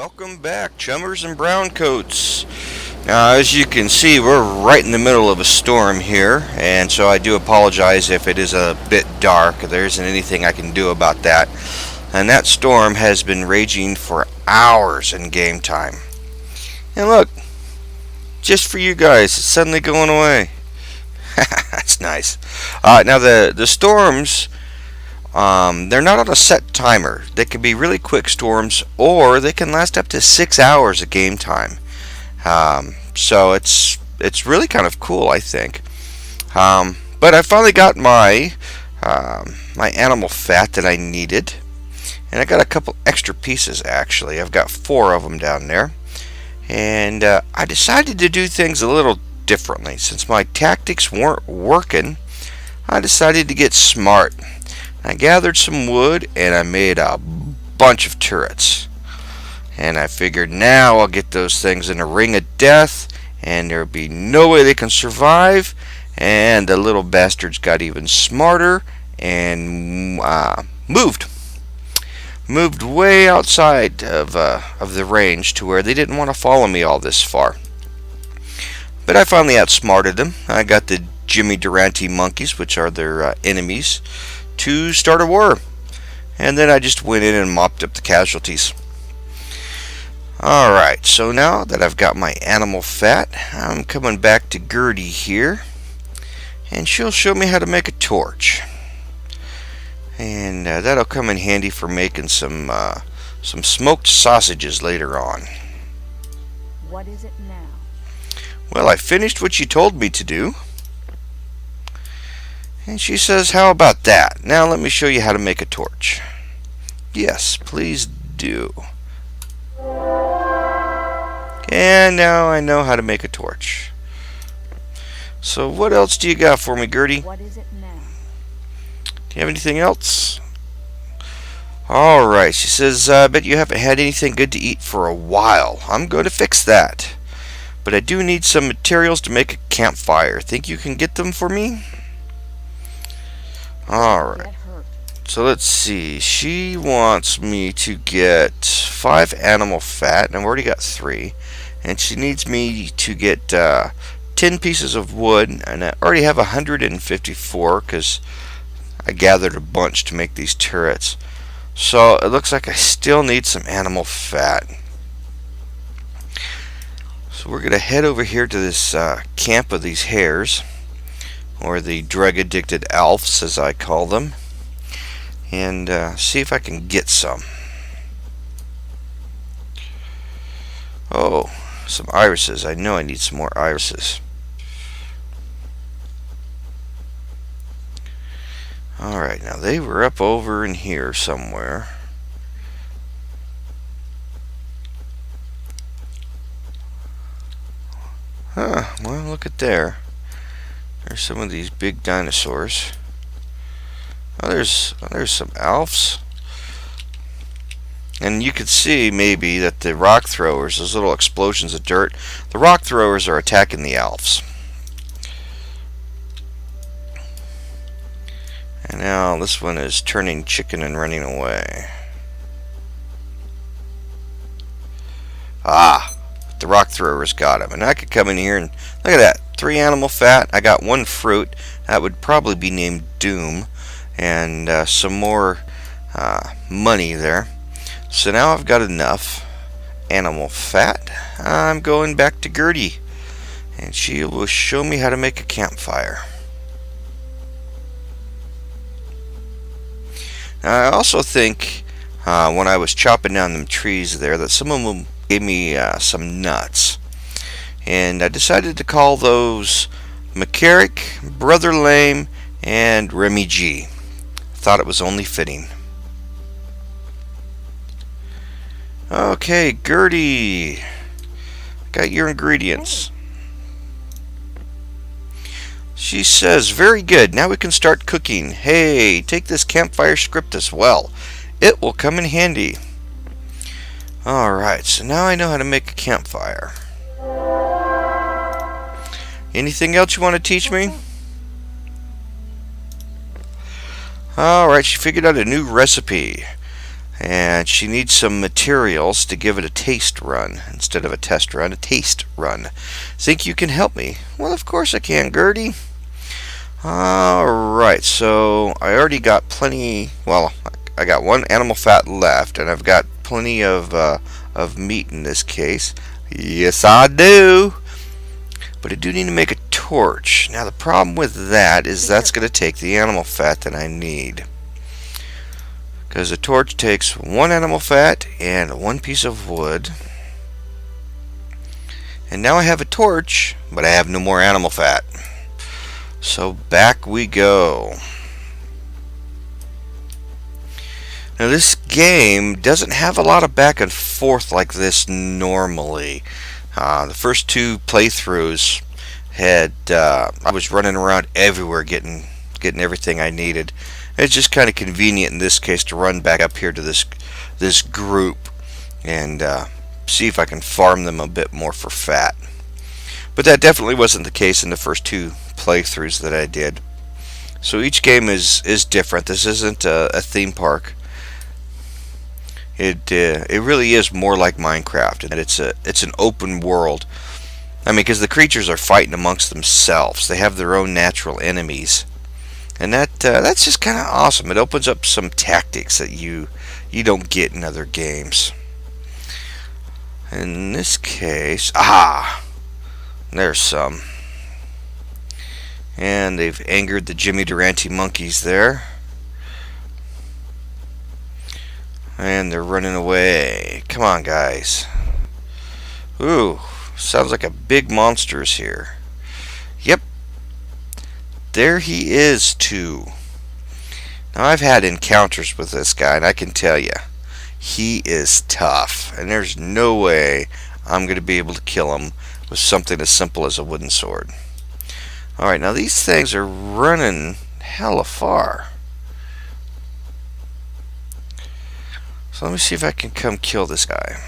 Welcome back, chummers and browncoats. Now, as you can see, we're right in the middle of a storm here, and so I do apologize if it is a bit dark. There isn't anything I can do about that. And that storm has been raging for hours in game time. And look, just for you guys, it's suddenly going away. That's nice. Now, the storms, they're not on a set timer. They can be really quick storms, or they can last up to 6 hours of game time. So it's really kind of cool, I think. But I finally got my my animal fat that I needed, and I got a couple extra pieces actually. I've got 4 of them down there, and I decided to do things a little differently since my tactics weren't working. I decided to get smart. I gathered some wood and I made a bunch of turrets. And I figured now I'll get those things in a ring of death and there'll be no way they can survive. And the little bastards got even smarter and moved way outside of the range to where they didn't want to follow me all this far. But I finally outsmarted them. I got the Jimmy Durante monkeys, which are their enemies, to start a war. And then I just went in and mopped up the casualties. Alright, so now that I've got my animal fat, I'm coming back to Gerdy here, and she'll show me how to make a torch. And that'll come in handy for making some smoked sausages later on. What is it now? Well, I finished what you told me to do. And she says, how about that? Now let me show you how to make a torch. Yes, please do. And now I know how to make a torch. So what else do you got for me, Gerdy? What is it now? Do you have anything else? Alright, she says, I bet you haven't had anything good to eat for a while. I'm going to fix that. But I do need some materials to make a campfire. Think you can get them for me? Alright. So let's see. She wants me to get 5 animal fat, and I've already got 3. And she needs me to get 10 pieces of wood, and I already have 154 because I gathered a bunch to make these turrets. So it looks like I still need some animal fat. So we're going to head over here to this camp of these hares, or the drug-addicted elves as I call them, and see if I can get some. Oh, some irises. I know I need some more irises. Alright, now they were up over in here somewhere. Huh, well, look at there. There's some of these big dinosaurs. Oh, there's some elves. And you could see maybe that the rock throwers, those little explosions of dirt, the rock throwers are attacking the elves. And now this one is turning chicken and running away. Ah! The rock throwers got him, and I could come in here and look at that, 3 animal fat. I got 1 fruit that would probably be named Doom, and some more money there. So now I've got enough animal fat. I'm going back to Gerdy, and she will show me how to make a campfire. Now, I also think when I was chopping down them trees there that some of them gave me some nuts, and I decided to call those McCarrick, Brother Lame, and Remy G. Thought it was only fitting. Okay, Gerdy, got your ingredients. She says, very good, now we can start cooking. Hey, take this campfire script as well. It will come in handy. Alright, so now I know how to make a campfire. Anything else you want to teach me? Alright, she figured out a new recipe. And she needs some materials to give it a taste run. Instead of a test run, a taste run. Think you can help me? Well, of course I can, Gerdy. Alright, so I already got plenty, well, I got one animal fat left, and I've got plenty of meat in this case. Yes, I do. But I do need to make a torch. Now, the problem with that is that's going to take the animal fat that I need. Because a torch takes one animal fat and one piece of wood. And now I have a torch, but I have no more animal fat. So back we go. Now this game doesn't have a lot of back and forth like this normally. The first two playthroughs had I was running around everywhere getting everything I needed. It's just kind of convenient in this case to run back up here to this group and see if I can farm them a bit more for fat. But that definitely wasn't the case in the first two playthroughs that I did. So each game is different. This isn't a theme park. It really is more like Minecraft, and it's an open world. I mean, because the creatures are fighting amongst themselves. They have their own natural enemies, and that's just kind of awesome. It opens up some tactics that you don't get in other games. In this case, there's some. And they've angered the Jimmy Durante monkeys there. And they're running away. Come on, guys. Ooh, sounds like a big monster is here. Yep. There he is, too. Now, I've had encounters with this guy, and I can tell you, he is tough. And there's no way I'm going to be able to kill him with something as simple as a wooden sword. Alright, now these things are running hella far. So let me see if I can come kill this guy.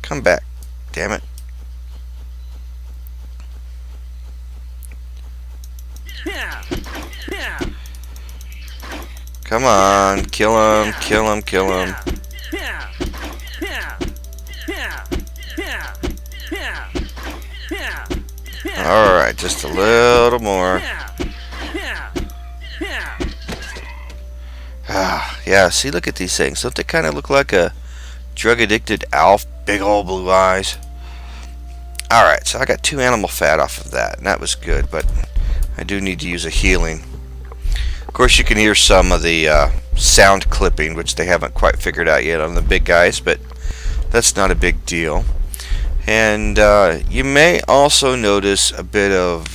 Come back, damn it. Come on, kill him, kill him, kill him. Alright, just a little more. Yeah, see, look at these things. Don't they kind of look like a drug-addicted Alf? Big old blue eyes. Alright, so I got 2 animal fat off of that, and that was good, but I do need to use a healing. Of course, you can hear some of the sound clipping, which they haven't quite figured out yet on the big guys, but that's not a big deal. And you may also notice a bit of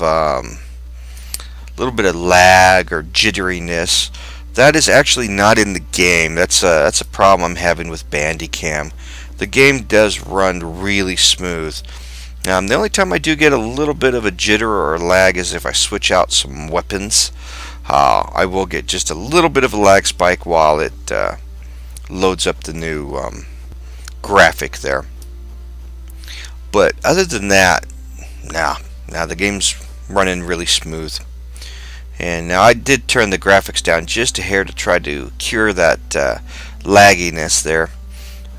little bit of lag or jitteriness. That is actually not in the game. That's a problem I'm having with Bandicam. The game does run really smooth. The only time I do get a little bit of a jitter or a lag is if I switch out some weapons. I will get just a little bit of a lag spike while it loads up the new graphic there. But other than that, now the game's running really smooth. And now I did turn the graphics down just a hair to try to cure that lagginess there.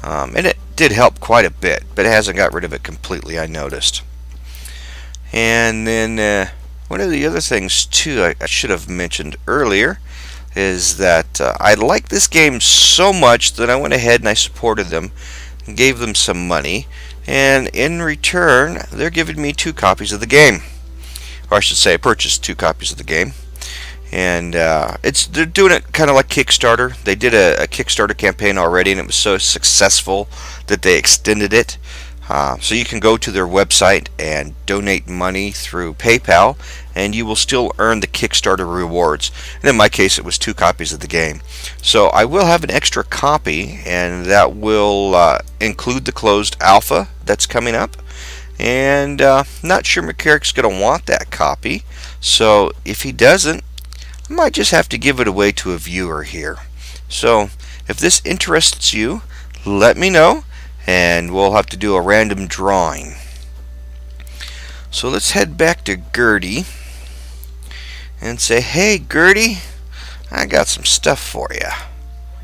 And it did help quite a bit, but it hasn't got rid of it completely, I noticed. And then one of the other things too I should have mentioned earlier is that I like this game so much that I went ahead and I supported them and gave them some money, and in return they're giving me 2 copies of the game. Or I should say I purchased 2 copies of the game. And they're doing it kind of like Kickstarter. They did a Kickstarter campaign already, and it was so successful that they extended it. So you can go to their website and donate money through PayPal, and you will still earn the Kickstarter rewards. And in my case, it was 2 copies of the game. So I will have an extra copy, and that will include the closed alpha that's coming up. And not sure McCarrick's going to want that copy. So if he doesn't, I might just have to give it away to a viewer here. So if this interests you, let me know, and we'll have to do a random drawing. So let's head back to Gerdy, and say, "Hey, Gerdy, I got some stuff for you."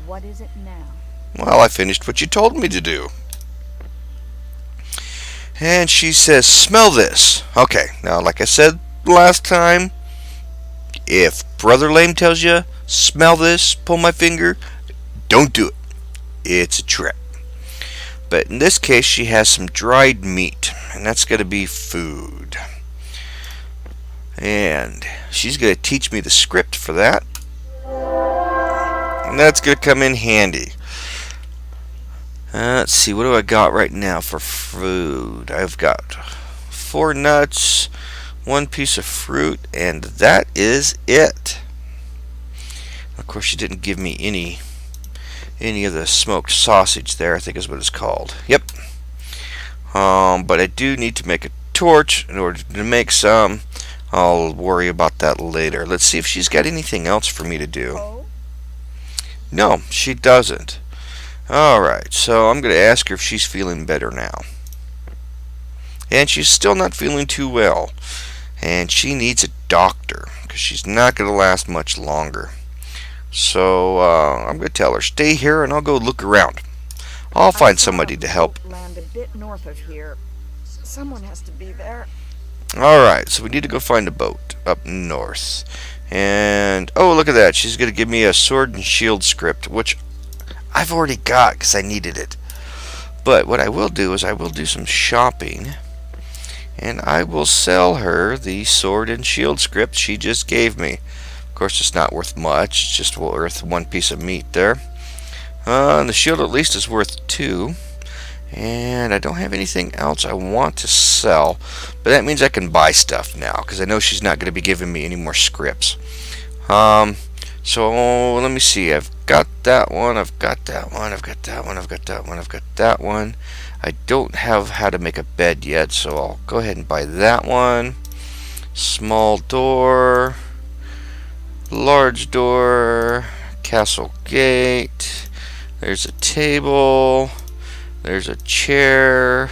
What is it now? Well, I finished what you told me to do. And she says, "Smell this." Okay, now, like I said last time, if Brother Lame tells you, "Smell this," pull my finger, don't do it. It's a trip. But in this case, she has some dried meat, and that's going to be food. And she's going to teach me the script for that. And that's going to come in handy. Let's see, what do I got right now for food? I've got 4 nuts, 1 piece of fruit, and that is it. Of course, she didn't give me any of the smoked sausage there, I think is what it's called. Yep. But I do need to make a torch in order to make some. I'll worry about that later. Let's see if she's got anything else for me to do. Oh, No, she doesn't. Alright, so I'm going to ask her if she's feeling better now. And she's still not feeling too well. And she needs a doctor, because she's not going to last much longer. So I'm going to tell her, stay here and I'll go look around. I'll find somebody to help. Land a bit north of here. Someone has to be there. Alright, so we need to go find a boat up north. And, oh, look at that. She's going to give me a sword and shield script, which I've already got because I needed it. But what I will do is I will do some shopping. And I will sell her the sword and shield script she just gave me. Of course, it's not worth much. It's just worth 1 piece of meat there. And the shield at least is worth 2. And I don't have anything else I want to sell. But that means I can buy stuff now, because I know she's not going to be giving me any more scripts. So let me see. I've got that one. I've got that one. I've got that one. I've got that one. I've got that one. I don't have how to make a bed yet, so I'll go ahead and buy that one. Small door. Large door. Castle gate. There's a table. There's a chair.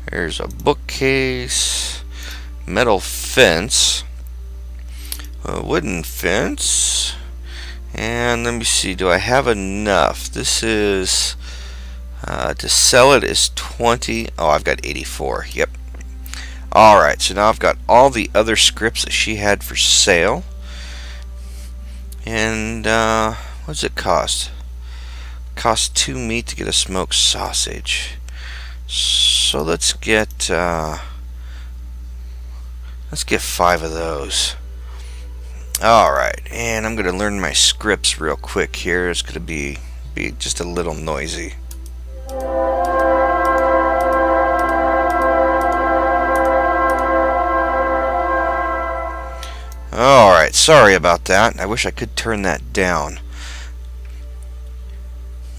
There's a bookcase. Metal fence. A wooden fence. And let me see, do I have enough? This is, to sell it is 20. Oh, I've got 84. Yep. Alright, so now I've got all the other scripts that she had for sale. And, what does it cost? Costs 2 meat to get a smoked sausage. So let's get 5 of those. Alright, and I'm going to learn my scripts real quick here. It's going to be just a little noisy. Alright, sorry about that. I wish I could turn that down.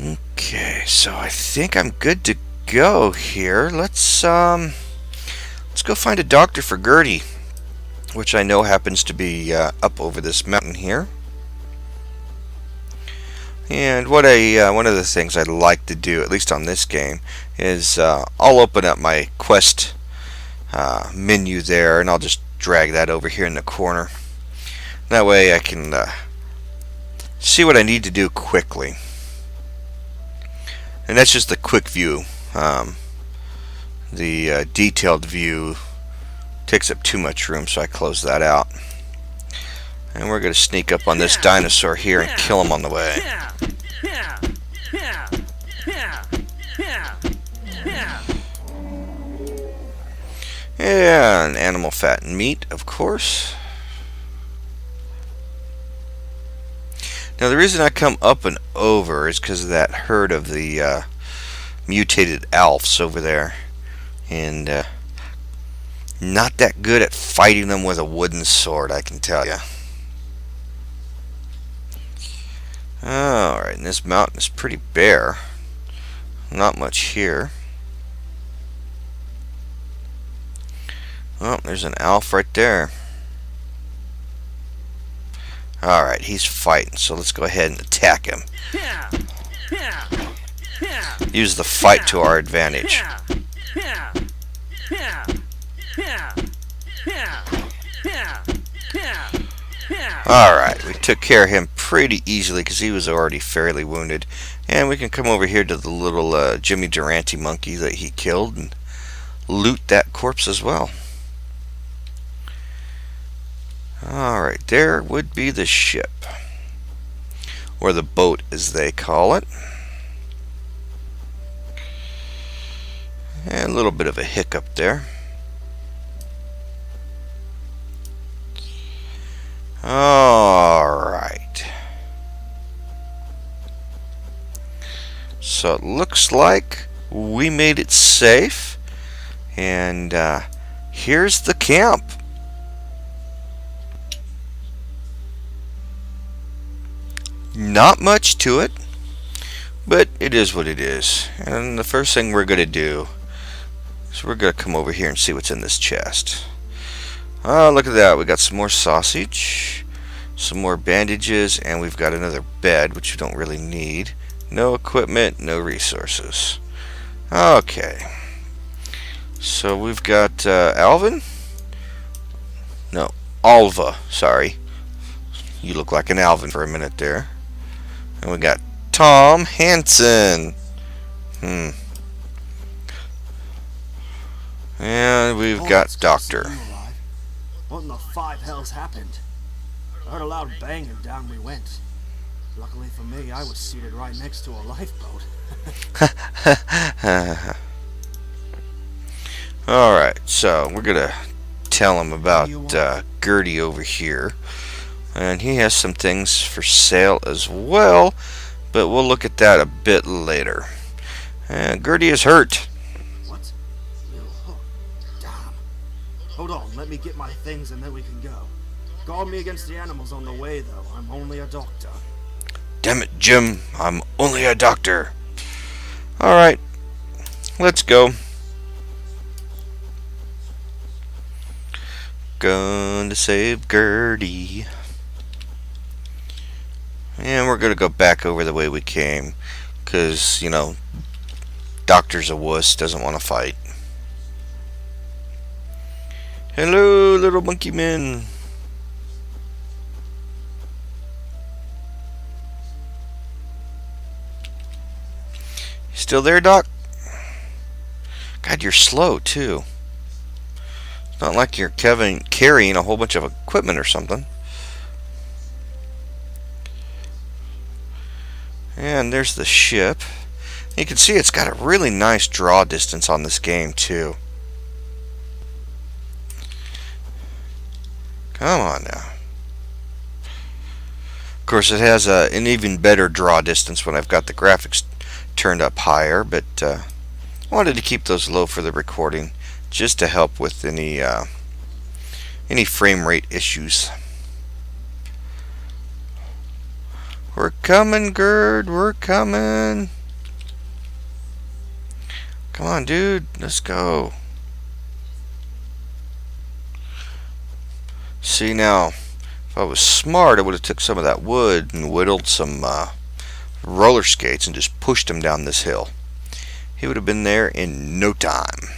Okay, so I think I'm good to go here. Let's go find a doctor for Gerdy, which I know happens to be up over this mountain here. And one of the things I'd like to do, at least on this game, is I'll open up my quest menu there, and I'll just drag that over here in the corner. That way I can see what I need to do quickly. And that's just the quick view. The detailed view takes up too much room, so I close that out. And we're going to sneak up on this dinosaur here and kill him on the way. And animal fat and meat, of course. Now the reason I come up and over is because of that herd of the mutated elves over there. And not that good at fighting them with a wooden sword, I can tell you. Alright, and this mountain is pretty bare. Not much here. Oh, there's an elf right there. Alright, he's fighting, so let's go ahead and attack him. Use the fight to our advantage. Alright, we took care of him pretty easily because he was already fairly wounded. And we can come over here to the little Jimmy Durante monkey that he killed and loot that corpse as well. Alright, there would be the ship. Or the boat as they call it. And a little bit of a hiccup there. Alright. So it looks like we made it safe. And here's the camp. Not much to it, but it is what it is. And the first thing we're going to do is we're going to come over here and see what's in this chest. Oh, look at that. We got some more sausage, some more bandages, and we've got another bed, which we don't really need. No equipment, no resources. Okay. So we've got Alvin? No, Alva, sorry. You look like an Alvin for a minute there. And we got Tom Hansen. And we've got Doctor. What in the five hells happened? I heard a loud bang and down we went. Luckily for me, I was seated right next to a lifeboat. Alright, so we're going to tell him about Gerdy over here. And he has some things for sale as well, but we'll look at that a bit later. And Gerdy is hurt. What? Little hook. Damn. Hold on, let me get my things and then we can go. Guard me against the animals on the way, though. I'm only a doctor. Damn it, Jim. I'm only a doctor. Alright, let's go. Gonna save Gerdy. And we're gonna go back over the way we came. Because, you know, Doctor's a wuss, doesn't want to fight. Hello, little monkey man. Still there, Doc? God, you're slow, too. It's not like you're carrying a whole bunch of equipment or something. And there's the ship. You can see it's got a really nice draw distance on this game, too. Come on now. Of course, it has an even better draw distance when I've got the graphics turned up higher, but I wanted to keep those low for the recording, just to help with any frame rate issues. We're coming, Gerd. We're coming. Come on, dude. Let's go. See, now, if I was smart, I would have took some of that wood and whittled some roller skates and just pushed him down this hill. He would have been there in no time.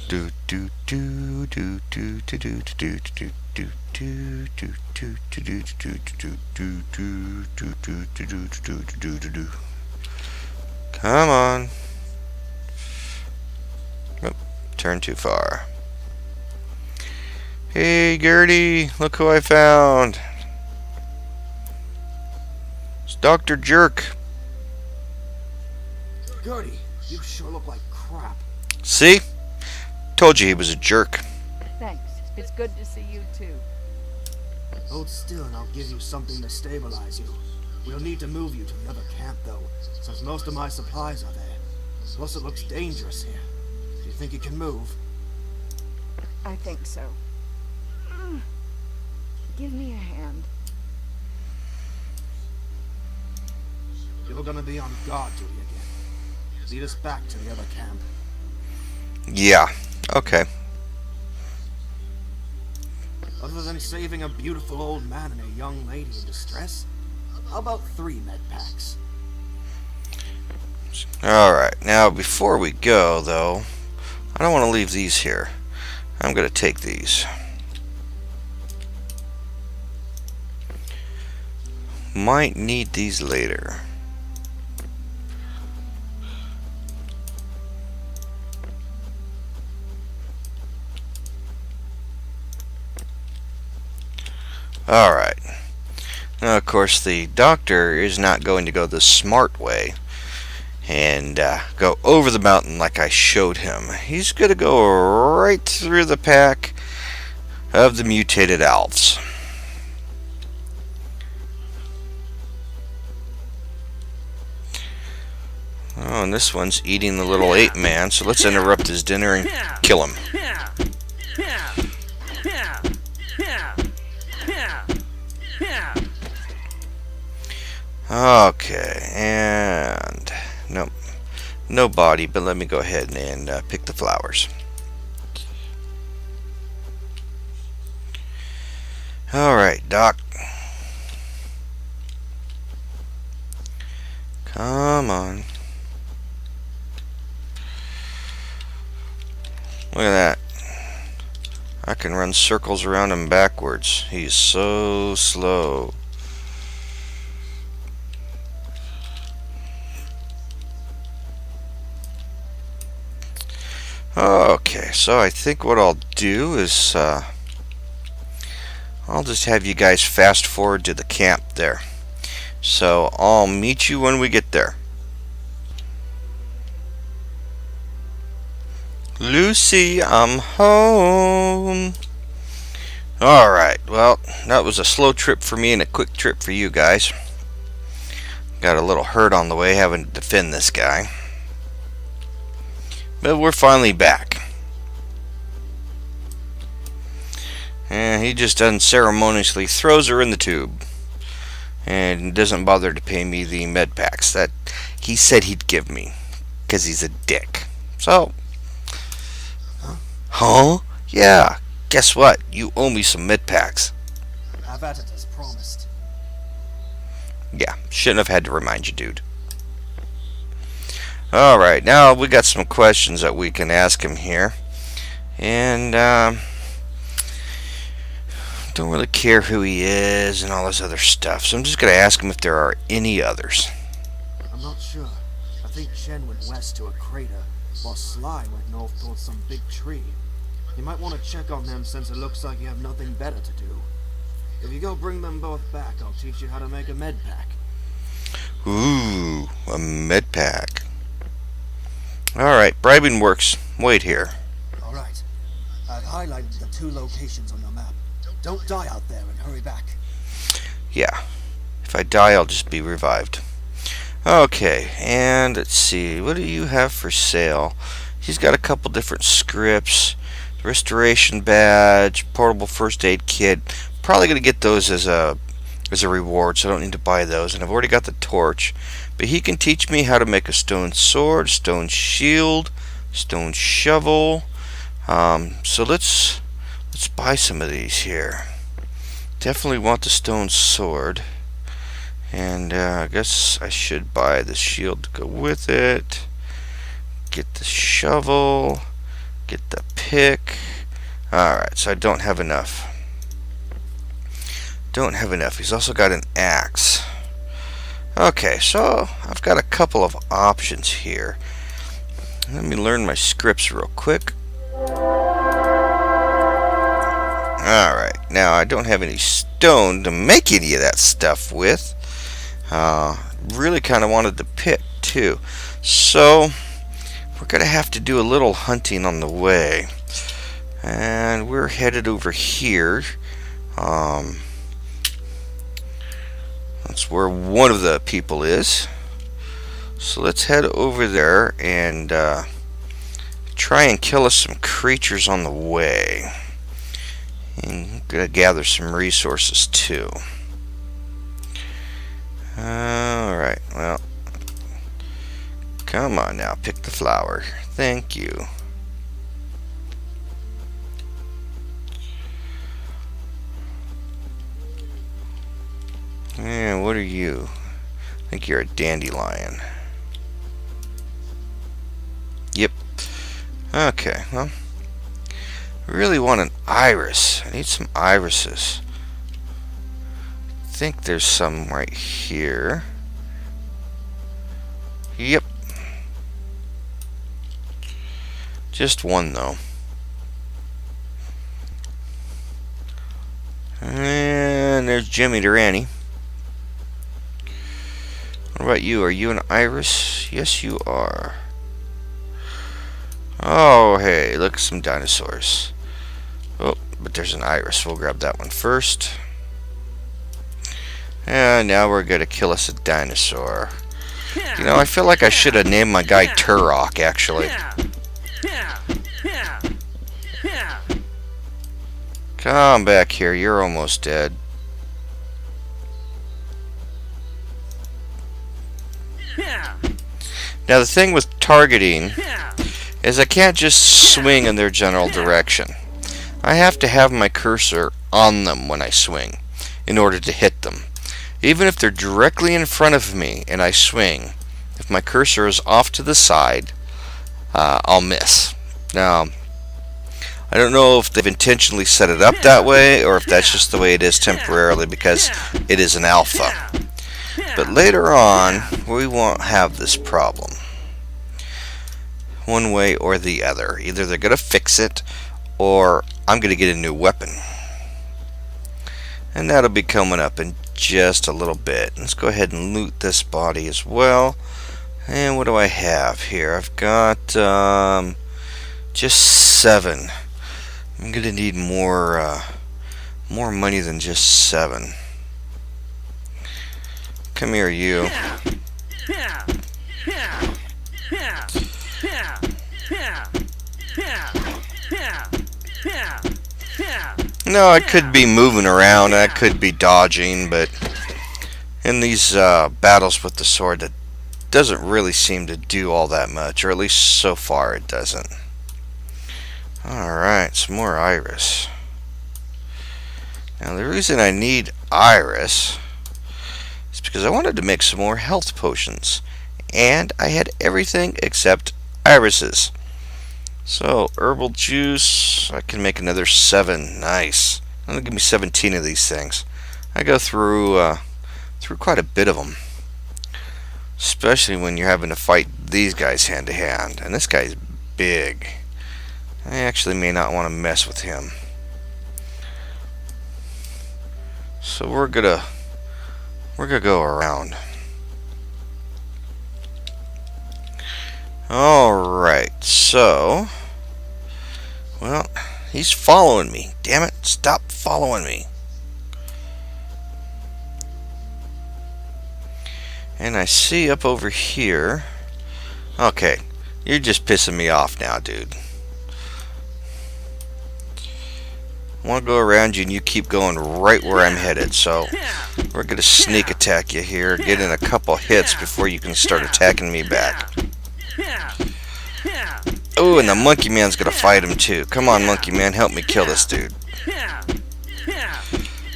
Do do do do do do do do do do do do do do do do. Come on. Oh, turn too far. Hey, Gerdy, look who I found. It's Dr. Jerk. Gerdy, you sure look like crap. See? Told you he was a jerk. Thanks. It's good to see you too. Hold still and I'll give you something to stabilize you. We'll need to move you to the other camp, though, since most of my supplies are there. Plus it looks dangerous here. Do you think you can move? I think so. Give me a hand. You're gonna be on guard duty again. Lead us back to the other camp. Yeah, okay. Other than saving a beautiful old man and a young lady in distress, how about 3 med packs? Alright, now before we go, though, I don't want to leave these here. I'm going to take these. Might need these later. Alright. Now, of course, the doctor is not going to go the smart way and go over the mountain like I showed him. He's going to go right through the pack of the mutated elves. Oh, and this one's eating the little ape man, so let's interrupt his dinner and kill him. Okay, and nope, no body, but let me go ahead and pick the flowers. Alright, Doc. Come on. Look at that. I can run circles around him backwards. He's so slow. Okay, so I think what I'll do is I'll just have you guys fast forward to the camp there. So I'll meet you when we get there. Lucy, I'm home. Alright, well, that was a slow trip for me and a quick trip for you guys. Got a little hurt on the way having to defend this guy. But we're finally back. And he just unceremoniously throws her in the tube. And doesn't bother to pay me the med packs that he said he'd give me. Because he's a dick. So... Huh? Yeah. Guess what? You owe me some med packs. Have at it as promised. Yeah, shouldn't have had to remind you, dude. Alright, now we got some questions that we can ask him here. And, don't really care who he is and all this other stuff. So I'm just going to ask him if there are any others. I'm not sure. I think Shen went west to a crater, while Sly went north towards some big tree. You might want to check on them since it looks like you have nothing better to do. If you go bring them both back, I'll teach you how to make a med pack. Ooh, a med pack. Alright, bribing works. Wait here. Alright. I've highlighted the 2 locations on your map. Don't die out there and hurry back. Yeah. If I die, I'll just be revived. Okay, and let's see. What do you have for sale? He's got a couple different scripts. Restoration badge, portable first aid kit. Probably going to get those as a reward, so I don't need to buy those. And I've already got the torch. But he can teach me how to make a stone sword, stone shield, stone shovel. So let's buy some of these here. Definitely want the stone sword. And I guess I should buy the shield to go with it. Get the shovel. Get the pick. Alright, so I don't have enough. Don't have enough. He's also got an axe. Okay, so I've got a couple of options here. Let me learn my scripts real quick. Alright, now I don't have any stone to make any of that stuff with. Really kind of wanted the pick too. So we're going to have to do a little hunting on the way. And we're headed over here. That's where one of the people is. So let's head over there and try and kill us some creatures on the way. And I'm going to gather some resources too. Alright, well. Come on now, pick the flower. Thank you. Yeah, what are you? I think you're a dandelion. Yep. Okay, well, I really want an iris. I need some irises. I think there's some right here. Yep. Just one, though. And there's Jimmy Durante. What about you? Are you an iris? Yes, you are. Oh, hey, look, some dinosaurs. Oh, but there's an iris. We'll grab that one first. And now we're going to kill us a dinosaur. You know, I feel like I should have named my guy Turok, actually. Come back here. You're almost dead. Now, the thing with targeting is I can't just swing in their general direction. I have to have my cursor on them when I swing in order to hit them. Even if they're directly in front of me and I swing, if my cursor is off to the side, I'll miss. Now, I don't know if they've intentionally set it up that way or if that's just the way it is temporarily because it is an alpha. But later on, we won't have this problem. One way or the other. Either they're going to fix it or I'm going to get a new weapon. And that'll be coming up in just a little bit. Let's go ahead and loot this body as well. And what do I have here? I've got just 7. I'm going to need more money than just 7. Come here, you. No, I could be moving around, I could be dodging, but in these battles with the sword, that doesn't really seem to do all that much, or at least so far it doesn't. Alright, some more iris. Now the reason I need iris is because I wanted to make some more health potions, and I had everything except irises. So, herbal juice, I can make another 7. Nice. That'll give me 17 of these things. I go through quite a bit of them. Especially when you're having to fight these guys hand to hand. And this guy's big. I actually may not want to mess with him. So we're gonna go around. Alright, so, well, he's following me. Damn it, stop following me. And I see up over here. Okay, you're just pissing me off now, dude. I want to go around you and you keep going right where I'm headed, so we're going to sneak attack you here, get in a couple hits before you can start attacking me back. Oh, and the monkey man's gonna fight him too. Come on, monkey man, help me kill this dude.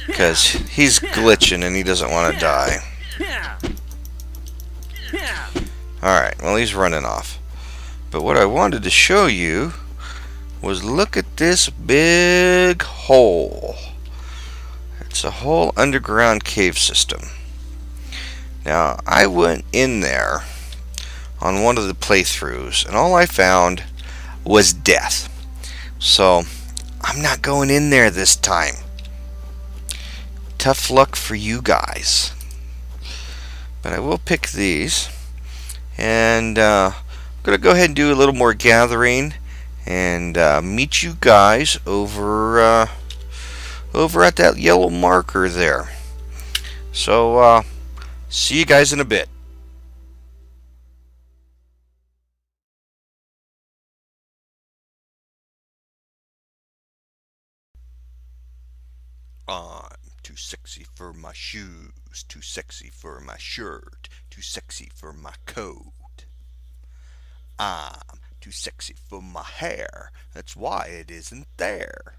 Because he's glitching and he doesn't want to die. Alright, well, he's running off. But what I wanted to show you was look at this big hole. It's a whole underground cave system. Now, I went in there on one of the playthroughs, and all I found was death. So, I'm not going in there this time. Tough luck for you guys. But I will pick these, and I'm going to go ahead and do a little more gathering, and meet you guys over at that yellow marker there. So, see you guys in a bit. I'm too sexy for my shoes, too sexy for my shirt, too sexy for my coat. I'm too sexy for my hair, that's why it isn't there.